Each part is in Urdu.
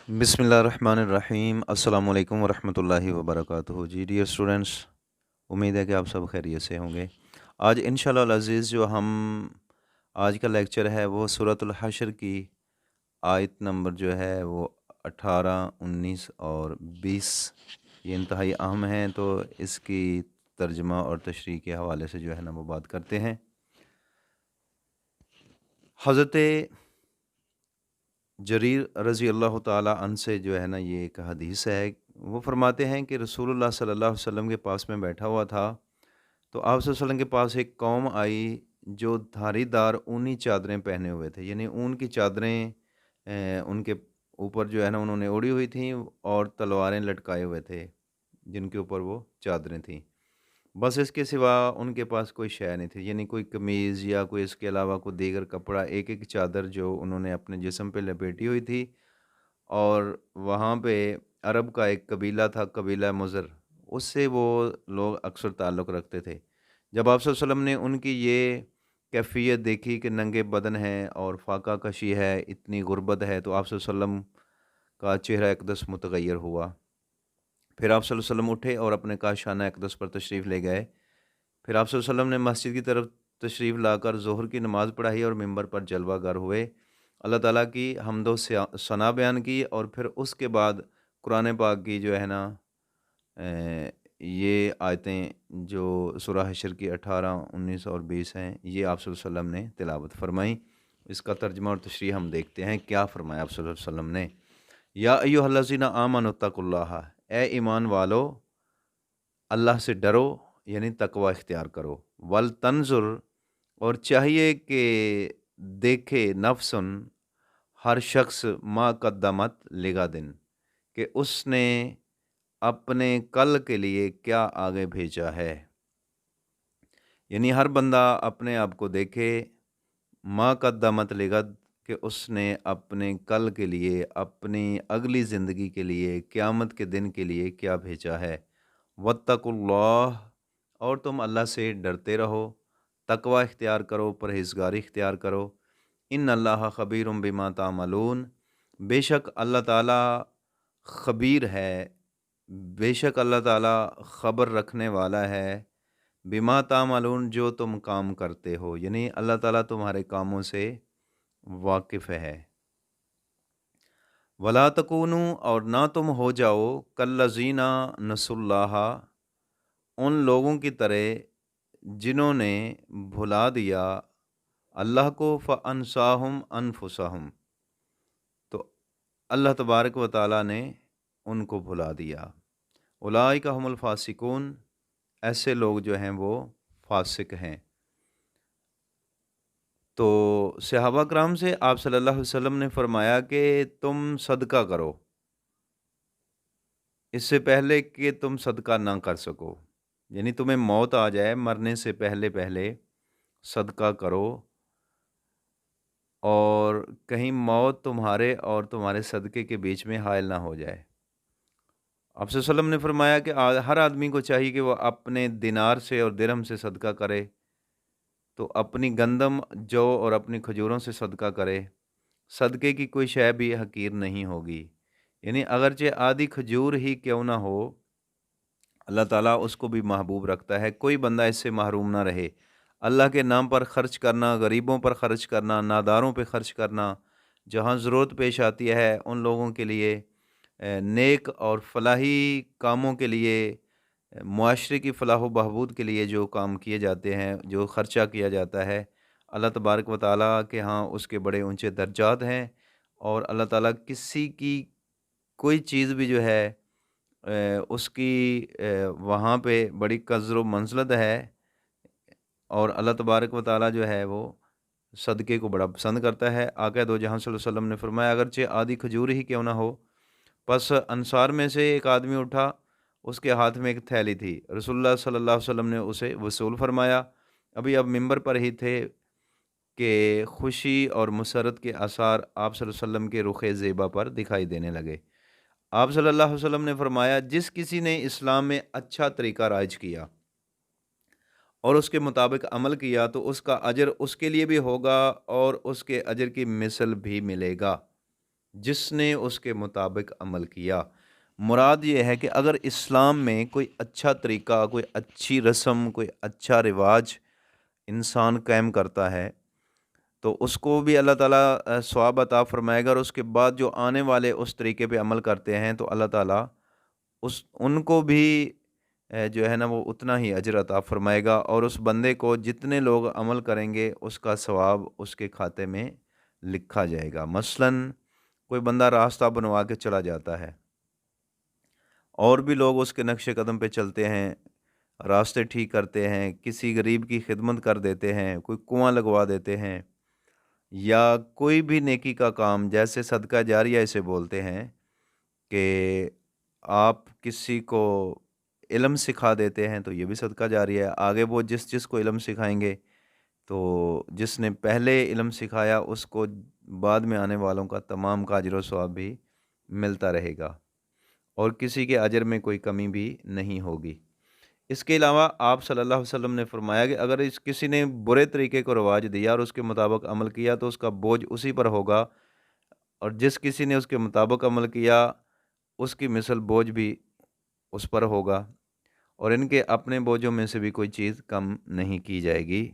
بسم اللہ الرحمن الرحیم۔ السلام علیکم ورحمۃ اللہ وبرکاتہ۔ جی ڈیئر اسٹوڈنٹس، امید ہے کہ آپ سب خیریت سے ہوں گے۔ آج انشاءاللہ العزیز جو ہم آج کا لیکچر ہے وہ سورۃ الحشر کی آیت نمبر جو ہے وہ 18، 19 اور 20 یہ انتہائی اہم ہیں، تو اس کی ترجمہ اور تشریح کے حوالے سے جو ہے نا وہ بات کرتے ہیں۔ حضرت جریر رضی اللہ تعالیٰ عنہ سے جو ہے نا یہ ایک حدیث ہے، وہ فرماتے ہیں کہ رسول اللہ صلی اللہ علیہ وسلم کے پاس میں بیٹھا ہوا تھا، تو آپ صلی اللہ علیہ وسلم کے پاس ایک قوم آئی جو دھاری دار اونی چادریں پہنے ہوئے تھے، یعنی اون کی چادریں ان کے اوپر جو ہے نا انہوں نے اوڑھی ہوئی تھیں، اور تلواریں لٹکائے ہوئے تھے جن کے اوپر وہ چادریں تھیں۔ بس اس کے سوا ان کے پاس کوئی شے نہیں تھی، یعنی کوئی قمیض یا کوئی اس کے علاوہ کوئی دیگر کپڑا، ایک ایک چادر جو انہوں نے اپنے جسم پہ لپیٹی ہوئی تھی۔ اور وہاں پہ عرب کا ایک قبیلہ تھا، قبیلہ مضر، اس سے وہ لوگ اکثر تعلق رکھتے تھے۔ جب آپ صلی اللہ علیہ وسلم نے ان کی یہ کیفیت دیکھی کہ ننگے بدن ہیں اور فاقہ کشی ہے، اتنی غربت ہے، تو آپ صلی اللہ علیہ وسلم کا چہرہ اقدس متغیر ہوا۔ پھر آپ صلی اللہ علیہ وسلم اٹھے اور اپنے کاشانہ اقدس پر تشریف لے گئے۔ پھر آپ صلی اللہ علیہ وسلم نے مسجد کی طرف تشریف لا کر ظہر کی نماز پڑھائی اور ممبر پر جلوہ گر ہوئے، اللہ تعالیٰ کی حمد و ثنا بیان کی، اور پھر اس کے بعد قرآن پاک کی جو ہے نا یہ آیتیں جو سورہ حشر کی 18، 19 اور 20 ہیں، یہ آپ صلی اللہ علیہ وسلم نے تلاوت فرمائیں۔ اس کا ترجمہ اور تشریح ہم دیکھتے ہیں کیا فرمایا آپ صلی اللہ علیہ وسلم نے۔ یا ایھا الذین آمنوا اتقوا اللہ، اے ایمان والو اللہ سے ڈرو، یعنی تقوی اختیار کرو۔ ولتنظر، اور چاہیے کہ دیکھے نفسن، ہر شخص، ما قدمت لغدن، کہ اس نے اپنے کل کے لیے کیا آگے بھیجا ہے، یعنی ہر بندہ اپنے آپ کو دیکھے، ما قدمت لغد، کہ اس نے اپنے کل کے لیے، اپنی اگلی زندگی کے لیے، قیامت کے دن کے لیے کیا بھیجا ہے۔ واتقوا اللہ، اور تم اللہ سے ڈرتے رہو، تقوی اختیار کرو، پرہیزگاری اختیار کرو۔ ان اللہ خبیر بما تعملون، بے شک اللہ تعالیٰ خبیر ہے، بے شک اللہ تعالیٰ خبر رکھنے والا ہے، بما تعملون، جو تم کام کرتے ہو، یعنی اللہ تعالیٰ تمہارے کاموں سے واقف ہے۔ ولا تکونوا، اور نہ تم ہو جاؤ، کالذین نسوا اللہ، ان لوگوں کی طرح جنہوں نے بھلا دیا اللہ کو، فانساہم انفسہم، تو اللہ تبارک و تعالیٰ نے ان کو بھلا دیا۔ اولئک ھم الفاسقون، ایسے لوگ جو ہیں وہ فاسق ہیں۔ تو صحابہ کرام سے آپ صلی اللہ علیہ وسلم نے فرمایا کہ تم صدقہ کرو، اس سے پہلے کہ تم صدقہ نہ کر سکو، یعنی تمہیں موت آ جائے، مرنے سے پہلے پہلے صدقہ کرو، اور کہیں موت تمہارے اور تمہارے صدقے کے بیچ میں حائل نہ ہو جائے۔ آپ صلی اللہ علیہ وسلم نے فرمایا کہ ہر آدمی کو چاہیے کہ وہ اپنے دینار سے اور درہم سے صدقہ کرے، تو اپنی گندم، جو اور اپنی کھجوروں سے صدقہ کرے، صدقے کی کوئی شے بھی حقیر نہیں ہوگی، یعنی اگرچہ آدھی کھجور ہی کیوں نہ ہو، اللہ تعالیٰ اس کو بھی محبوب رکھتا ہے، کوئی بندہ اس سے محروم نہ رہے۔ اللہ کے نام پر خرچ کرنا، غریبوں پر خرچ کرنا، ناداروں پہ خرچ کرنا، جہاں ضرورت پیش آتی ہے ان لوگوں کے لیے، نیک اور فلاحی کاموں کے لیے، معاشرے کی فلاح و بہبود کے لیے جو کام کیے جاتے ہیں، جو خرچہ کیا جاتا ہے، اللہ تبارک و تعالیٰ کے ہاں اس کے بڑے اونچے درجات ہیں، اور اللہ تعالیٰ کسی کی کوئی چیز بھی جو ہے اس کی وہاں پہ بڑی قدر و منزلت ہے، اور اللہ تبارک و تعالیٰ جو ہے وہ صدقے کو بڑا پسند کرتا ہے۔ آقا دو جہاں صلی اللہ علیہ وسلم نے فرمایا اگرچہ آدھی کھجور ہی کیوں نہ ہو۔ پس انصار میں سے ایک آدمی اٹھا، اس کے ہاتھ میں ایک تھیلی تھی، رسول اللہ صلی اللہ علیہ وسلم نے اسے وصول فرمایا۔ اب ممبر پر ہی تھے کہ خوشی اور مسرت کے آثار آپ صلی اللہ علیہ وسلم کے رخ زیبا پر دکھائی دینے لگے۔ آپ صلی اللہ علیہ وسلم نے فرمایا جس کسی نے اسلام میں اچھا طریقہ رائج کیا اور اس کے مطابق عمل کیا، تو اس کا اجر اس کے لیے بھی ہوگا اور اس کے اجر کی مثل بھی ملے گا، جس نے اس کے مطابق عمل کیا۔ مراد یہ ہے کہ اگر اسلام میں کوئی اچھا طریقہ، کوئی اچھی رسم، کوئی اچھا رواج انسان قائم کرتا ہے تو اس کو بھی اللہ تعالیٰ ثواب عطا فرمائے گا، اور اس کے بعد جو آنے والے اس طریقے پہ عمل کرتے ہیں تو اللہ تعالیٰ ان کو بھی جو ہے نا وہ اتنا ہی اجر عطا فرمائے گا، اور اس بندے کو جتنے لوگ عمل کریں گے اس کا ثواب اس کے کھاتے میں لکھا جائے گا۔ مثلاً کوئی بندہ راستہ بنوا کے چلا جاتا ہے، اور بھی لوگ اس کے نقش قدم پہ چلتے ہیں، راستے ٹھیک کرتے ہیں، کسی غریب کی خدمت کر دیتے ہیں، کوئی کنواں لگوا دیتے ہیں، یا کوئی بھی نیکی کا کام جیسے صدقہ جاریہ اسے بولتے ہیں کہ آپ کسی کو علم سکھا دیتے ہیں تو یہ بھی صدقہ جاریہ ہے۔ آگے وہ جس کو علم سکھائیں گے تو جس نے پہلے علم سکھایا اس کو بعد میں آنے والوں کا تمام کا اجر و ثواب بھی ملتا رہے گا، اور کسی کے اجر میں کوئی کمی بھی نہیں ہوگی۔ اس کے علاوہ آپ صلی اللہ علیہ وسلم نے فرمایا کہ اگر کسی نے برے طریقے کو رواج دیا اور اس کے مطابق عمل کیا تو اس کا بوجھ اسی پر ہوگا، اور جس کسی نے اس کے مطابق عمل کیا اس کی مثل بوجھ بھی اس پر ہوگا، اور ان کے اپنے بوجھوں میں سے بھی کوئی چیز کم نہیں کی جائے گی۔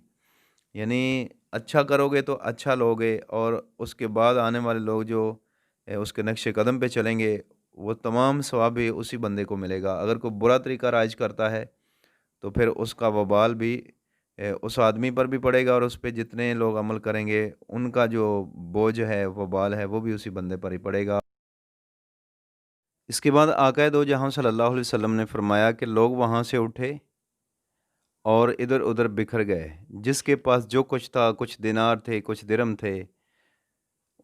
یعنی اچھا کرو گے تو اچھا لوگے، اور اس کے بعد آنے والے لوگ جو اس کے نقش قدم پہ چلیں گے وہ تمام ثواب بھی اسی بندے کو ملے گا۔ اگر کوئی برا طریقہ رائج کرتا ہے تو پھر اس کا وبال بھی اس آدمی پر بھی پڑے گا، اور اس پہ جتنے لوگ عمل کریں گے ان کا جو بوجھ ہے، وبال ہے، وہ بھی اسی بندے پر ہی پڑے گا۔ اس کے بعد آقا دو جہاں صلی اللہ علیہ وسلم نے فرمایا کہ لوگ وہاں سے اٹھے اور ادھر ادھر بکھر گئے، جس کے پاس جو کچھ تھا، کچھ دینار تھے، کچھ درم تھے،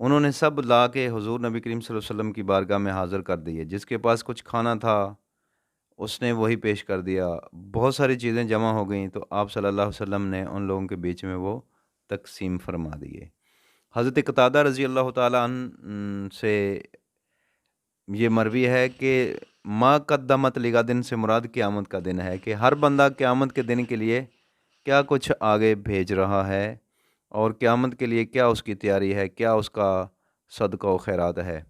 انہوں نے سب لا کے حضور نبی کریم صلی اللہ علیہ وسلم کی بارگاہ میں حاضر کر دیے۔ جس کے پاس کچھ کھانا تھا اس نے وہی پیش کر دیا۔ بہت ساری چیزیں جمع ہو گئیں تو آپ صلی اللہ علیہ وسلم نے ان لوگوں کے بیچ میں وہ تقسیم فرما دیے۔ حضرت قتادہ رضی اللہ تعالیٰ عنہ سے یہ مروی ہے کہ ما قدمت لگا دن سے مراد قیامت کا دن ہے، کہ ہر بندہ قیامت کے دن کے لیے کیا کچھ آگے بھیج رہا ہے، اور قیامت کے لیے کیا اس کی تیاری ہے، کیا اس کا صدقہ و خیرات ہے۔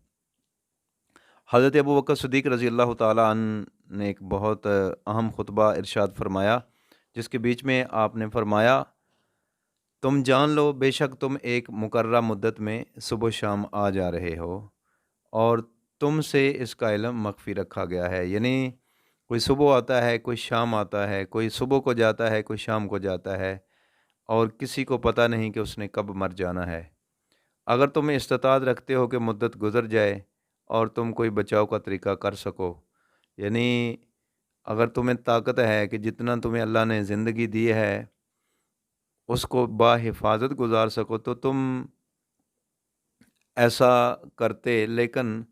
حضرت ابو بکر صدیق رضی اللہ تعالیٰ عنہ نے ایک بہت اہم خطبہ ارشاد فرمایا، جس کے بیچ میں آپ نے فرمایا تم جان لو بے شک تم ایک مقررہ مدت میں صبح و شام آ جا رہے ہو، اور تم سے اس کا علم مخفی رکھا گیا ہے۔ یعنی کوئی صبح آتا ہے، کوئی شام آتا ہے، کوئی صبح کو جاتا ہے، کوئی شام کو جاتا ہے، اور کسی کو پتہ نہیں کہ اس نے کب مر جانا ہے۔ اگر تم استطاعت رکھتے ہو کہ مدت گزر جائے اور تم کوئی بچاؤ کا طریقہ کر سکو، یعنی اگر تمہیں طاقت ہے کہ جتنا تمہیں اللہ نے زندگی دی ہے اس کو حفاظت گزار سکو تو تم ایسا کرتے، لیکن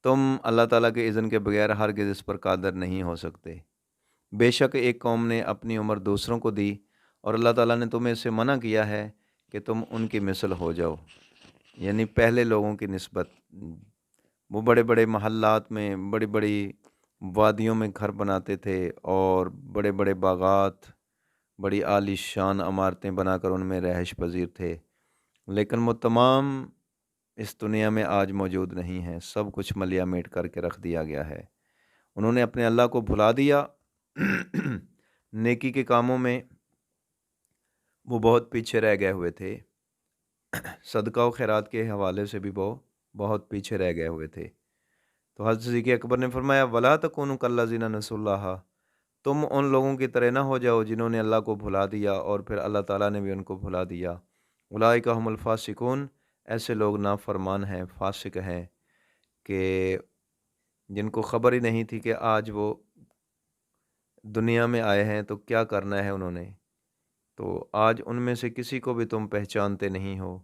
تم اللہ تعالیٰ کے اذن کے بغیر ہرگز اس پر قادر نہیں ہو سکتے۔ بے شک ایک قوم نے اپنی عمر دوسروں کو دی، اور اللہ تعالیٰ نے تمہیں اسے منع کیا ہے کہ تم ان کی مثل ہو جاؤ، یعنی پہلے لوگوں کی نسبت۔ وہ بڑے بڑے محلات میں، بڑی بڑی وادیوں میں گھر بناتے تھے، اور بڑے بڑے باغات، بڑی عالی شان عمارتیں بنا کر ان میں رہائش پذیر تھے، لیکن وہ تمام اس دنیا میں آج موجود نہیں ہیں۔ سب کچھ ملیا میٹ کر کے رکھ دیا گیا ہے۔ انہوں نے اپنے اللہ کو بھلا دیا۔ نیکی کے کاموں میں وہ بہت پیچھے رہ گئے ہوئے تھے، صدقہ و خیرات کے حوالے سے بھی وہ بہت پیچھے رہ گئے ہوئے تھے۔ تو حضرت صدیق اکبر نے فرمایا وَلَا تَكُونُوا كَالَّذِينَ نَسُوا اللَّهَ، تم ان لوگوں کی طرح نہ ہو جاؤ جنہوں نے اللہ کو بھلا دیا اور پھر اللہ تعالیٰ نے بھی ان کو بھلا دیا۔ اولئک هم الفاسقون، ایسے لوگ نافرمان ہیں، فاسق ہیں، کہ جن کو خبر ہی نہیں تھی کہ آج وہ دنیا میں آئے ہیں تو کیا کرنا ہے انہوں نے، تو آج ان میں سے کسی کو بھی تم پہچانتے نہیں ہو۔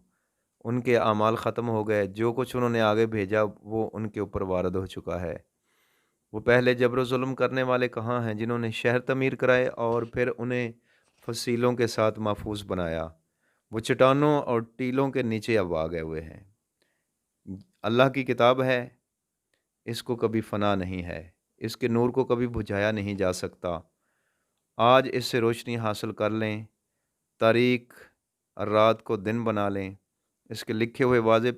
ان کے اعمال ختم ہو گئے، جو کچھ انہوں نے آگے بھیجا وہ ان کے اوپر وارد ہو چکا ہے۔ وہ پہلے جبر و ظلم کرنے والے کہاں ہیں جنہوں نے شہر تعمیر کرائے اور پھر انہیں فصیلوں کے ساتھ محفوظ بنایا؟ وہ چٹانوں اور ٹیلوں کے نیچے اب آ گئے ہوئے ہیں۔ اللہ کی کتاب ہے، اس کو کبھی فنا نہیں ہے، اس کے نور کو کبھی بجھایا نہیں جا سکتا۔ آج اس سے روشنی حاصل کر لیں، تاریک رات کو دن بنا لیں، اس کے لکھے ہوئے واضح